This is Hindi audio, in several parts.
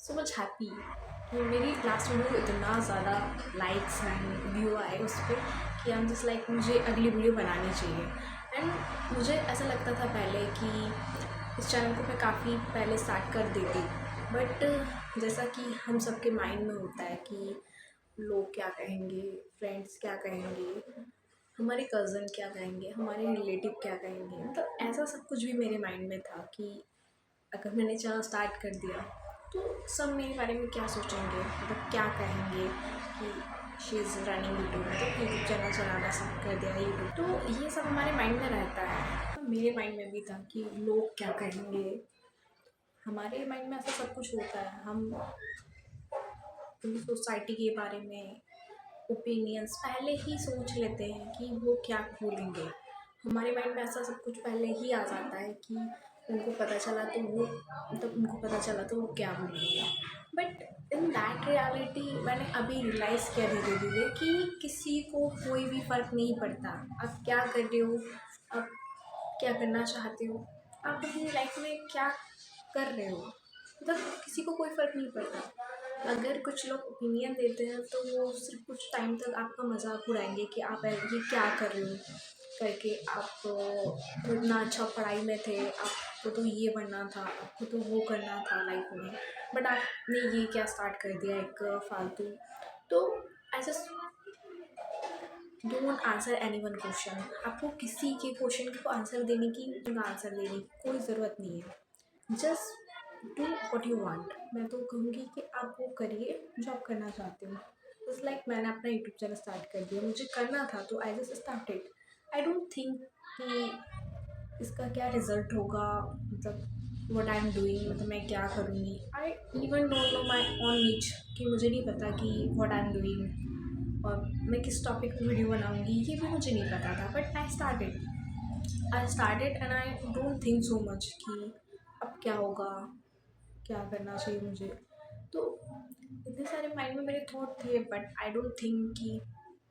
सो मच हैप्पी कि मेरी लास्ट वीडियो को इतना ज़्यादा लाइक्स एंड व्यू आए उस पर कि आई एम जस्ट लाइक मुझे अगली वीडियो बनानी चाहिए। एंड मुझे ऐसा लगता था पहले कि इस चैनल को मैं काफ़ी पहले स्टार्ट कर देती, बट जैसा कि हम सबके माइंड में होता है कि लोग क्या कहेंगे, फ्रेंड्स क्या कहेंगे, हमारे कज़न क्या कहेंगे, हमारे रिलेटिव क्या कहेंगे, मतलब ऐसा सब कुछ भी मेरे माइंड में था कि अगर मैंने चैनल स्टार्ट कर दिया तो सब मेरे बारे में क्या सोचेंगे, मतलब क्या कहेंगे कि शी इज़ रनिंग यूट्यूब, मतलब यूट्यूब चैनल चलाना स्टार्ट कर दिया यूट्यूब। तो ये सब हमारे माइंड में रहता है, तो मेरे माइंड में भी था कि लोग क्या कहेंगे। हमारे माइंड में ऐसा सब कुछ होता है, हम पूरी सोसाइटी के बारे में ओपिनियंस पहले ही सोच लेते हैं कि वो क्या बोलेंगे। हमारे माइंड में ऐसा सब कुछ पहले ही आ जाता है कि उनको पता चला तो वो, मतलब उनको पता चला तो वो क्या बोलेंगे। बट इन दैट रियलिटी मैंने अभी रियलाइज़ किया धीरे धीरे कि किसी को कोई भी फ़र्क नहीं पड़ता आप क्या कर रहे हो, आप क्या करना चाहते हो, आप अपनी लाइफ में क्या कर रहे हो, मतलब किसी को कोई फ़र्क नहीं पड़ता। अगर कुछ लोग ओपिनियन देते हैं तो वो सिर्फ कुछ टाइम तक आपका मजाक उड़ाएंगे कि आप ये क्या कर रहे हो करके, आप तो इतना अच्छा पढ़ाई में थे, आपको तो ये बनना था, आपको तो वो करना था लाइफ में, बट आपने ये क्या स्टार्ट कर दिया एक फालतू। तो ऐसा don't answer any one question. आपको किसी के क्वेश्चन को आंसर देने की, आंसर देने की कोई ज़रूरत नहीं है। Just do what you want. मैं तो कहूँगी कि आप वो करिए जो आप करना चाहते हो। जस्ट लाइक मैंने अपना यूट्यूब चैनल स्टार्ट कर दिया, मुझे करना था तो I just started. I don't think कि इसका क्या रिजल्ट होगा, मतलब व्हाट आई एम डूइंग, मतलब मैं क्या करूँगी। I even don't know my on नीच, कि मुझे नहीं पता कि व्हाट आई एम डूइंग और मैं किस टॉपिक पे वीडियो बनाऊँगी, ये भी मुझे नहीं पता था। But I started and I don't think so much कि अब क्या होगा, क्या करना चाहिए मुझे। तो इतने सारे माइंड में मेरे थॉट थे, बट आई डोंट थिंक कि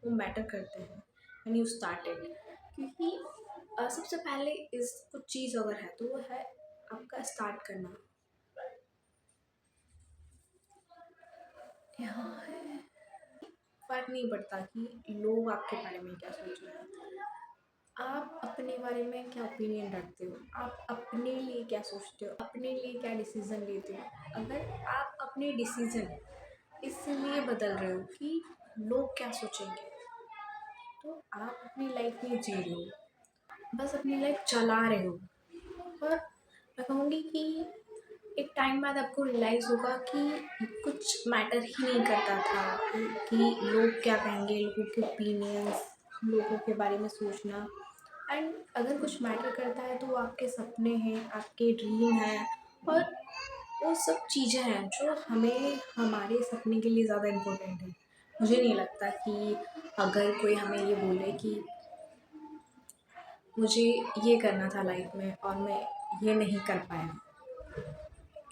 वो मैटर करते हैं व्हेन यू स्टार्टेड। क्योंकि सबसे पहले इस कुछ चीज़ अगर है तो वो है आपका स्टार्ट करना। यहाँ है, फ़र्क नहीं पड़ता कि लोग आपके बारे में क्या सोच रहे हैं, आप अपने बारे में क्या ओपिनियन रखते हो, आप अपने लिए क्या सोचते हो, अपने लिए क्या डिसीज़न लेते हो। अगर आप अपने डिसीज़न इसलिए बदल रहे हो कि लोग क्या सोचेंगे, तो आप अपनी लाइफ नहीं जी रहे हो, बस अपनी लाइफ चला रहे हो। और मैं कहूँगी कि एक टाइम बाद आपको रियलाइज़ होगा कि कुछ मैटर ही नहीं करता था कि लोग क्या कहेंगे, लोगों के ओपिनियंस, लोगों के बारे में सोचना। एंड अगर कुछ मैटर करता है तो वो आपके सपने हैं, आपके ड्रीम हैं, और वो सब चीज़ें हैं जो हमें हमारे सपने के लिए ज़्यादा इम्पोर्टेंट है। मुझे नहीं लगता कि अगर कोई हमें ये बोले कि मुझे ये करना था लाइफ में और मैं ये नहीं कर पाया,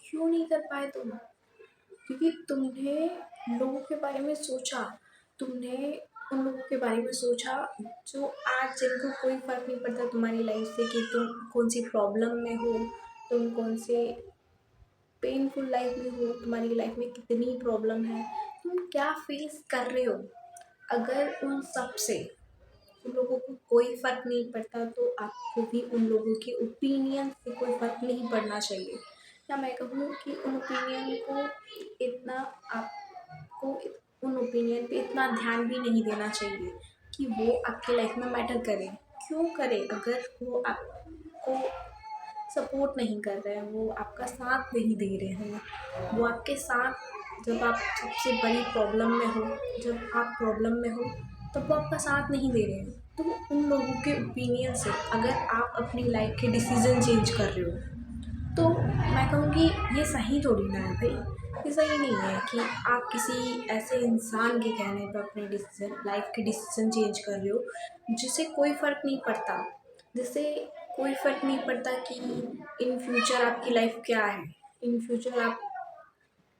क्यों नहीं कर पाए तुम? क्योंकि तुमने लोगों के बारे में सोचा, तुमने उन लोगों के बारे में सोचा जो आज जिनको कोई फ़र्क नहीं पड़ता तुम्हारी लाइफ से कि तुम कौन सी प्रॉब्लम में हो, तुम कौन से पेनफुल लाइफ में हो, तुम्हारी लाइफ में कितनी प्रॉब्लम है, तुम क्या फेस कर रहे हो। अगर उन सब से उन लोगों को कोई फ़र्क नहीं पड़ता तो आपको भी उन लोगों के ओपिनियन से कोई फ़र्क नहीं पड़ना चाहिए। या मैं कहूँ कि उन ओपिनियन को इतना आपको उन ओपिनियन पे इतना ध्यान भी नहीं देना चाहिए कि वो आपके लाइफ में मैटर करें। क्यों करें अगर वो आपको सपोर्ट नहीं कर रहे हैं, वो आपका साथ नहीं दे रहे हैं। वो आपके साथ जब आप सबसे बड़ी प्रॉब्लम में हो, जब आप प्रॉब्लम में हो, तब वो आपका साथ नहीं दे रहे हैं। तो उन लोगों के ओपिनियन से अगर आप अपनी लाइफ के डिसीज़न चेंज कर रहे हो तो मैं कहूँगी ये सही थोड़ी ना है भाई। ये सही नहीं है कि आप किसी ऐसे इंसान के कहने पर अपने डिसीजन, लाइफ के डिसीजन चेंज कर रहे हो जिससे कोई फ़र्क नहीं पड़ता, जिससे कोई फ़र्क नहीं पड़ता कि इन फ्यूचर आपकी लाइफ क्या है, इन फ्यूचर आप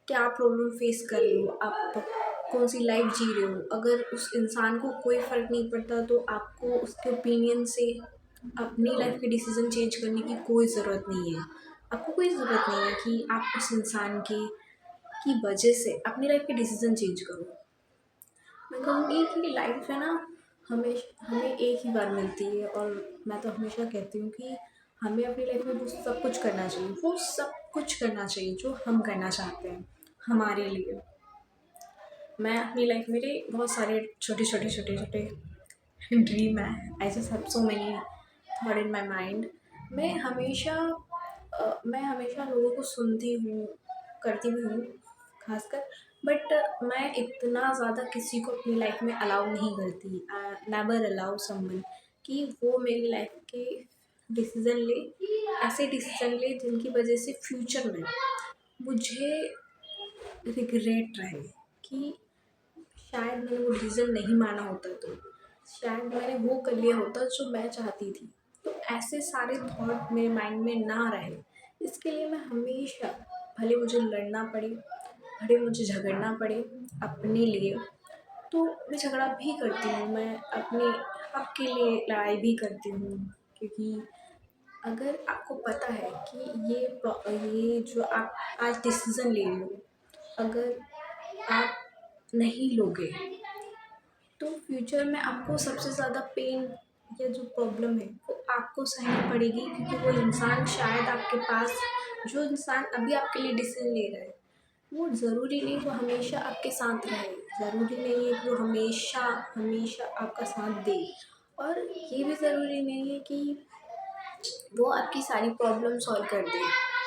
क्या प्रॉब्लम फेस कर रहे हो, आप कौन सी लाइफ जी रहे हो। अगर उस इंसान को कोई फ़र्क नहीं पड़ता तो आपको उसके ओपिनियन से अपनी लाइफ के डिसीज़न चेंज करने की कोई ज़रूरत नहीं है। आपको कोई ज़रूरत नहीं है कि आप उस इंसान के की वजह से अपनी लाइफ के डिसीजन चेंज करो। मैं कहूँगी कि लाइफ है ना, हमें एक ही बार मिलती है, और मैं तो हमेशा कहती हूँ कि हमें अपनी लाइफ में वो सब कुछ करना चाहिए, वो सब कुछ करना चाहिए जो हम करना चाहते हैं हमारे लिए। मैं अपनी लाइफ मेरे बहुत सारे छोटे छोटे छोटे छोटे ड्रीम है। I just have so many thought in my mind. मैं हमेशा लोगों को सुनती हूँ, करती भी हूँ खासकर, बट मैं इतना ज़्यादा किसी को अपनी लाइफ में अलाउ नहीं करती। नेवर अलाउ समवन कि वो मेरी लाइफ के डिसीज़न ले, ऐसे डिसीज़न ले जिनकी वजह से फ्यूचर में मुझे रिग्रेट रहे कि शायद मैंने वो डिसीज़न नहीं माना होता, तो शायद मैंने वो कर लिया होता जो मैं चाहती थी। तो ऐसे सारे थॉट मेरे माइंड में ना रहे, इसके लिए मैं हमेशा, भले मुझे लड़ना पड़े, भले मुझे झगड़ना पड़े अपने लिए, तो मैं झगड़ा भी करती हूँ, मैं अपने हक के लिए लड़ाई भी करती हूँ। क्योंकि अगर आपको पता है कि ये जो आप आज डिसीज़न ले रहे हो, अगर आप नहीं लोगे तो फ्यूचर में आपको सबसे ज़्यादा पेन या जो प्रॉब्लम है वो आपको सहनी पड़ेगी। क्योंकि वो इंसान शायद आपके पास, जो इंसान अभी आपके लिए डिसीजन ले रहा है, वो ज़रूरी नहीं वो हमेशा आपके साथ रहे, ज़रूरी नहीं है कि वो हमेशा हमेशा आपका साथ दे, और ये भी ज़रूरी नहीं है कि वो आपकी सारी प्रॉब्लम सॉल्व कर दे।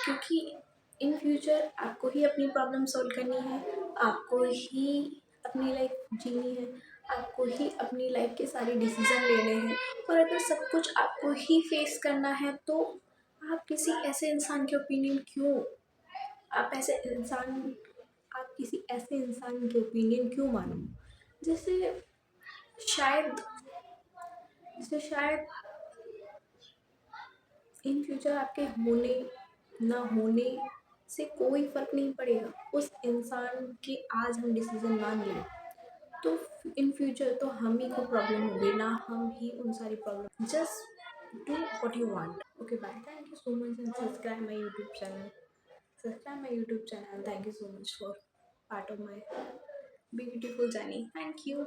क्योंकि इन फ्यूचर आपको ही अपनी प्रॉब्लम सॉल्व करनी है, आपको ही अपनी लाइफ जीनी है, आपको ही अपनी लाइफ के सारे डिसीजन लेने हैं। और अगर सब कुछ आपको ही फेस करना है तो आप किसी ऐसे इंसान के ओपिनियन क्यों, आप ऐसे इंसान आप किसी ऐसे इंसान के ओपिनियन क्यों मानो, जिससे शायद जिससे शायद इन फ्यूचर आपके होने ना होने से कोई फ़र्क नहीं पड़ेगा। उस इंसान के आज हम डिसीज़न मान लें तो इन फ्यूचर तो हम ही को प्रॉब्लम होगी, ना हम ही उन सारी problem. Just do what you want. Okay bye, thank you so much and subscribe my YouTube channel. Thank you so much for part of my beautiful journey. Thank you.